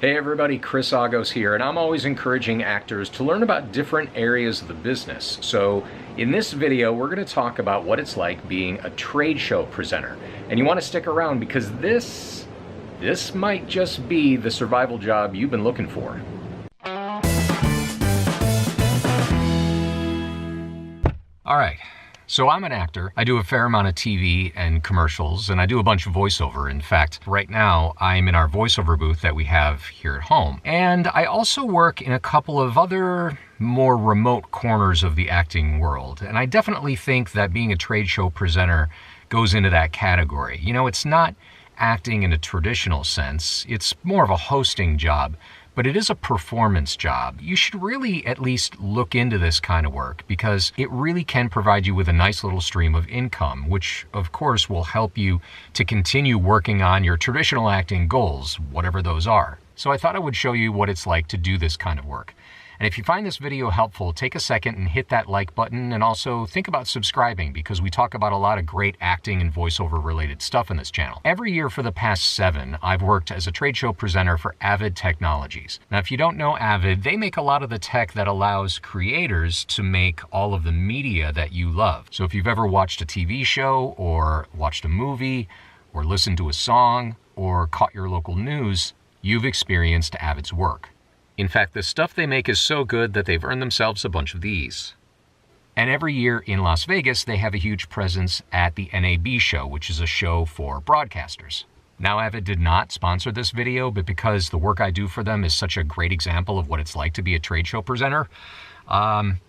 Hey everybody, Chris Agos here, and I'm always encouraging actors to learn about different areas of the business. So in this video, we're going to talk about what it's like being a trade show presenter. And you want to stick around because this might just be the survival job you've been looking for. All right. So I'm an actor. I do a fair amount of TV and commercials, and I do a bunch of voiceover. In fact, right now I'm in our voiceover booth that we have here at home. And I also work in a couple of other more remote corners of the acting world. And I definitely think that being a trade show presenter goes into that category. You know, it's not acting in a traditional sense. It's more of a hosting job. But it is a performance job. You should really at least look into this kind of work because it really can provide you with a nice little stream of income, which of course will help you to continue working on your traditional acting goals, whatever those are. So I thought I would show you what it's like to do this kind of work. And if you find this video helpful, take a second and hit that like button, and also think about subscribing because we talk about a lot of great acting and voiceover related stuff in this channel. Every year for the past 7, I've worked as a trade show presenter for Avid Technologies. Now, if you don't know Avid, they make a lot of the tech that allows creators to make all of the media that you love. So if you've ever watched a TV show or watched a movie or listened to a song or caught your local news, you've experienced Avid's work. In fact, the stuff they make is so good that they've earned themselves a bunch of these. And every year in Las Vegas, they have a huge presence at the NAB show, which is a show for broadcasters. Now, Avid did not sponsor this video, but because the work I do for them is such a great example of what it's like to be a trade show presenter,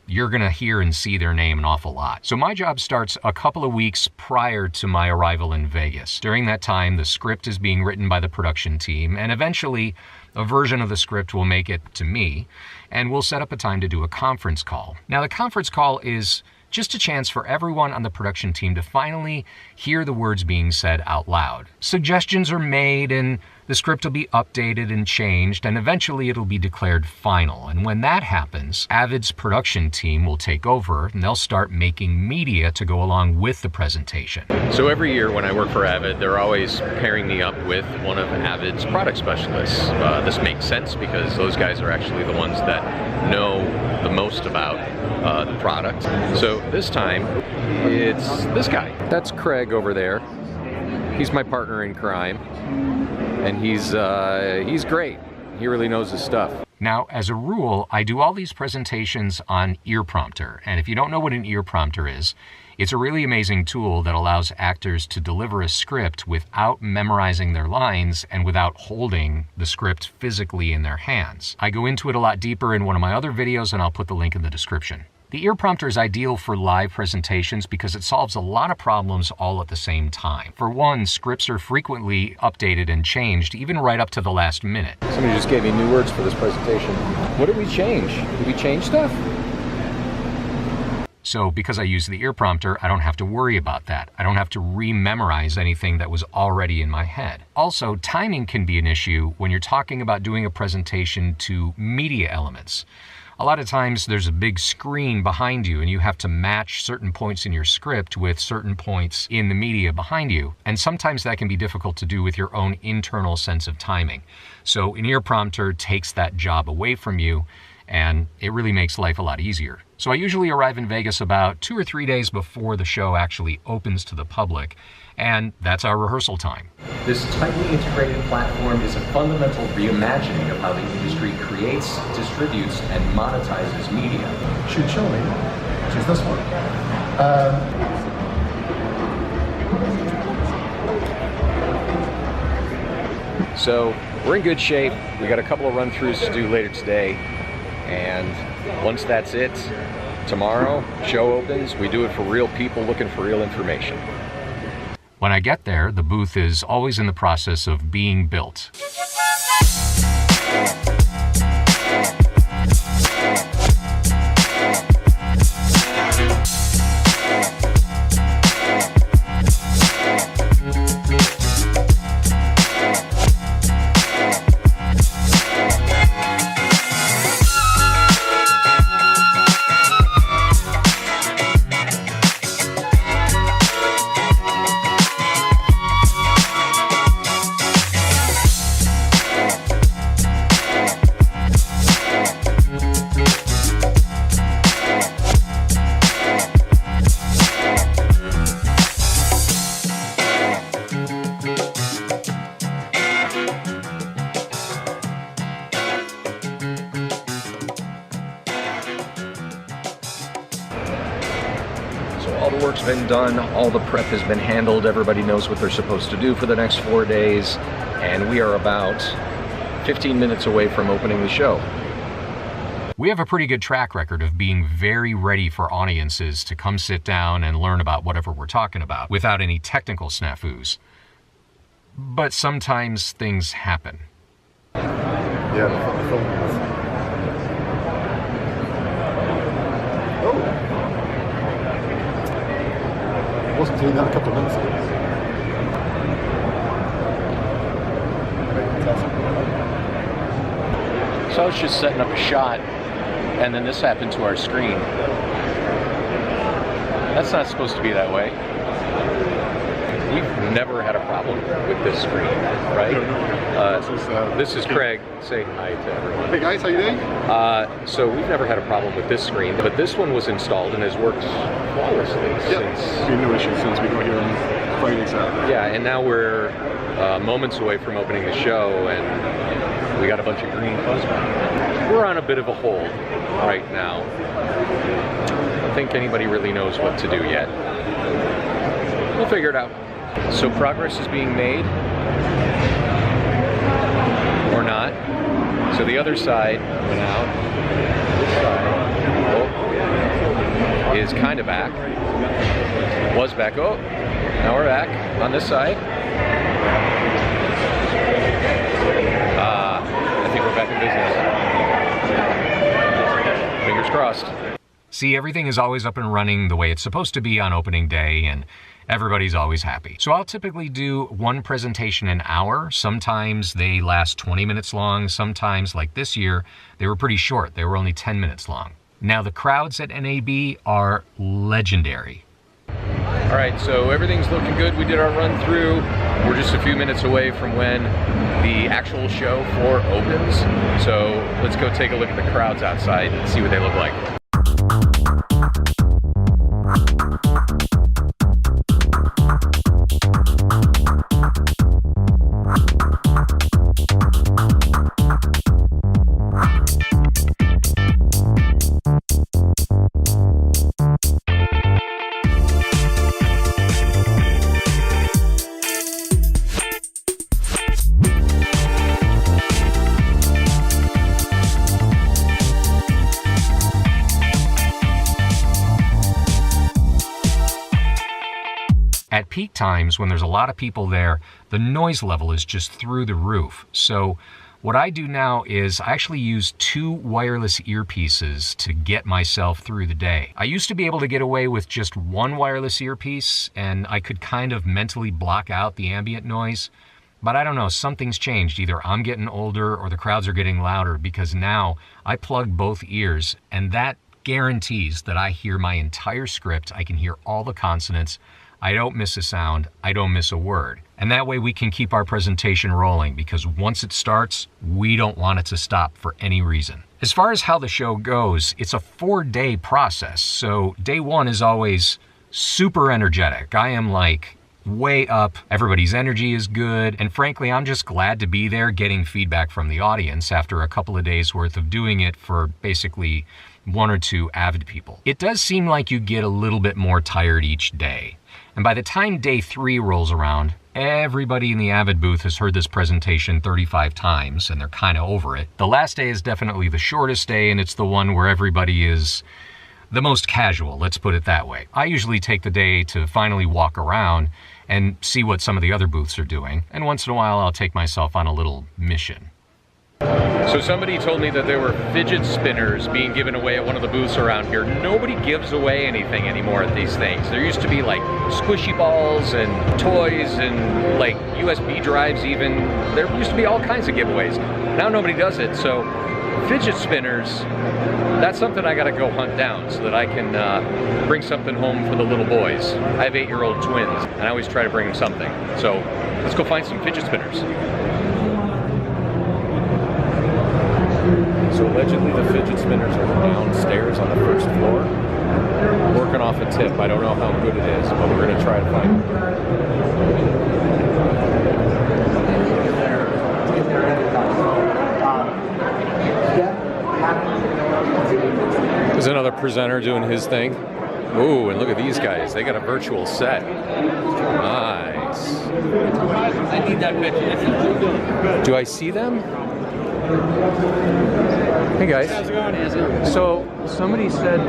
you're going to hear and see their name an awful lot. So my job starts a couple of weeks prior to my arrival in Vegas. During that time, the script is being written by the production team, and eventually a version of the script will make it to me, and we'll set up a time to do a conference call. Now, the conference call is just a chance for everyone on the production team to finally hear the words being said out loud. Suggestions are made, and the script will be updated and changed, and eventually it'll be declared final. And when that happens, Avid's production team will take over, and they'll start making media to go along with the presentation. So every year when I work for Avid, they're always pairing me up with one of Avid's product specialists. This makes sense because those guys are actually the ones that know the most about the product. So this time, it's this guy. That's Craig over there. He's my partner in crime, and he's great. He really knows his stuff. Now, as a rule, I do all these presentations on ear prompter, and if you don't know what an ear prompter is, it's a really amazing tool that allows actors to deliver a script without memorizing their lines and without holding the script physically in their hands. I go into it a lot deeper in one of my other videos, and I'll put the link in the description. The ear prompter is ideal for live presentations because it solves a lot of problems all at the same time. For one, scripts are frequently updated and changed, even right up to the last minute. Somebody just gave me new words for this presentation. What did we change? Did we change stuff? So because I use the ear prompter, I don't have to worry about that. I don't have to rememorize anything that was already in my head. Also, timing can be an issue when you're talking about doing a presentation to media elements. A lot of times there's a big screen behind you and you have to match certain points in your script with certain points in the media behind you. And sometimes that can be difficult to do with your own internal sense of timing. So an ear prompter takes that job away from you, and it really makes life a lot easier. So I usually arrive in Vegas about 2 or 3 days before the show actually opens to the public, and that's our rehearsal time. This tightly integrated platform is a fundamental reimagining of how the industry creates, distributes, and monetizes media. Should show me, which is this one. So we're in good shape. We got a couple of run-throughs to do later today, and once that's it, tomorrow, show opens. We do it for real people looking for real information. When I get there, the booth is always in the process of being built. the work's been done, all the prep has been handled, everybody knows what they're supposed to do for the next 4 days, and we are about 15 minutes away from opening the show. We have a pretty good track record of being very ready for audiences to come sit down and learn about whatever we're talking about without any technical snafus. But sometimes things happen. Yeah, the film. Oh! I wasn't doing that a couple of minutes ago. So I was just setting up a shot, and then this happened to our screen. That's not supposed to be that way. We've never had a problem with this screen, right? This is Craig. Say hi to everyone. Hey guys, how you doing? So we've never had a problem with this screen, but this one was installed and has worked flawlessly since. Been no issue since we got here on Friday, Saturday. Yeah, and now we're moments away from opening the show, and we got a bunch of green fuzz back. We're on a bit of a hold right now. I don't think anybody really knows what to do yet. We'll figure it out. So progress is being made, or not. So the other side went out. This side is kind of back. Was back. Oh, now we're back on this side. I think we're back in business. Fingers crossed. See, everything is always up and running the way it's supposed to be on opening day, and everybody's always happy. So I'll typically do one presentation an hour. Sometimes they last 20 minutes long. Sometimes, like this year, they were pretty short. They were only 10 minutes long. Now, the crowds at NAB are legendary. All right, so everything's looking good. We did our run through. We're just a few minutes away from when the actual show floor opens. So let's go take a look at the crowds outside and see what they look like. At peak times, when there's a lot of people there, the noise level is just through the roof. So what I do now is I actually use 2 wireless earpieces to get myself through the day. I used to be able to get away with just 1 wireless earpiece, and I could kind of mentally block out the ambient noise. But I don't know, something's changed. Either I'm getting older or the crowds are getting louder, because now I plug both ears, and that guarantees that I hear my entire script. I can hear all the consonants. I don't miss a sound, I don't miss a word. And that way we can keep our presentation rolling, because once it starts, we don't want it to stop for any reason. As far as how the show goes, it's a 4-day process. So day 1 is always super energetic. I am like way up, everybody's energy is good, and frankly, I'm just glad to be there getting feedback from the audience after a couple of days worth of doing it for basically 1 or 2 avid people. It does seem like you get a little bit more tired each day. And by the time day 3 rolls around, everybody in the Avid booth has heard this presentation 35 times, and they're kind of over it. The last day is definitely the shortest day, and it's the one where everybody is the most casual, let's put it that way. I usually take the day to finally walk around and see what some of the other booths are doing, and once in a while I'll take myself on a little mission. So somebody told me that there were fidget spinners being given away at one of the booths around here. Nobody gives away anything anymore at these things. There used to be like squishy balls and toys and like USB drives even. There used to be all kinds of giveaways. Now nobody does it, so fidget spinners, that's something I gotta go hunt down so that I can bring something home for the little boys. I have 8-year-old twins, and I always try to bring them something. So let's go find some fidget spinners. So allegedly the fidget spinners are downstairs on the 1st floor. Working off a tip. I don't know how good it is, but we're going to try to find it. There's another presenter doing his thing. Ooh, and look at these guys. They got a virtual set. Nice. I need that picture. Do I see them? Hey guys. How's it going? So somebody said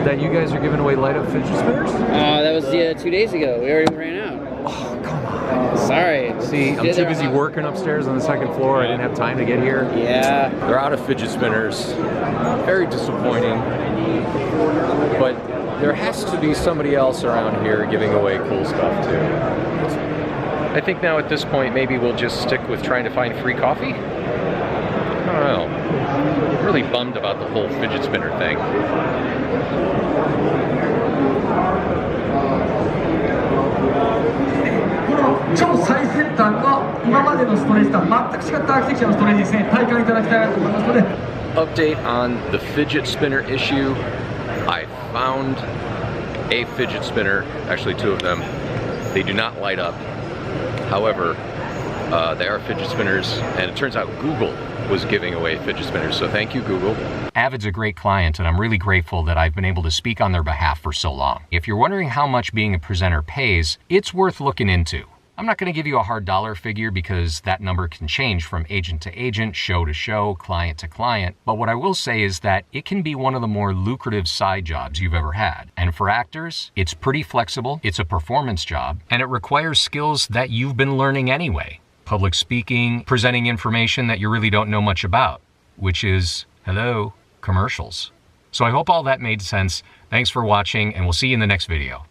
that you guys are giving away light up fidget spinners? That was 2 days ago. We already ran out. Oh, come on. Sorry. See, I'm too busy working upstairs on the second floor. I didn't have time to get here. Yeah. They're out of fidget spinners. Very disappointing. But there has to be somebody else around here giving away cool stuff too. I think now at this point maybe we'll just stick with trying to find free coffee. I don't know. I'm really bummed about the whole fidget spinner thing. 超最先端の今までのストレージとは全く違ったアーキテクチャのストレージですね、体感いただきたいなと思いますので。 Update on the fidget spinner issue. I found a fidget spinner, actually 2 of them. They do not light up. However, they are fidget spinners, and it turns out Google was giving away fidget spinners, so thank you, Google. Avid's a great client, and I'm really grateful that I've been able to speak on their behalf for so long. If you're wondering how much being a presenter pays, it's worth looking into. I'm not going to give you a hard dollar figure because that number can change from agent to agent, show to show, client to client. But what I will say is that it can be one of the more lucrative side jobs you've ever had. And for actors, it's pretty flexible, it's a performance job, and it requires skills that you've been learning anyway. Public speaking, presenting information that you really don't know much about, which is, hello, commercials. So I hope all that made sense. Thanks for watching, and we'll see you in the next video.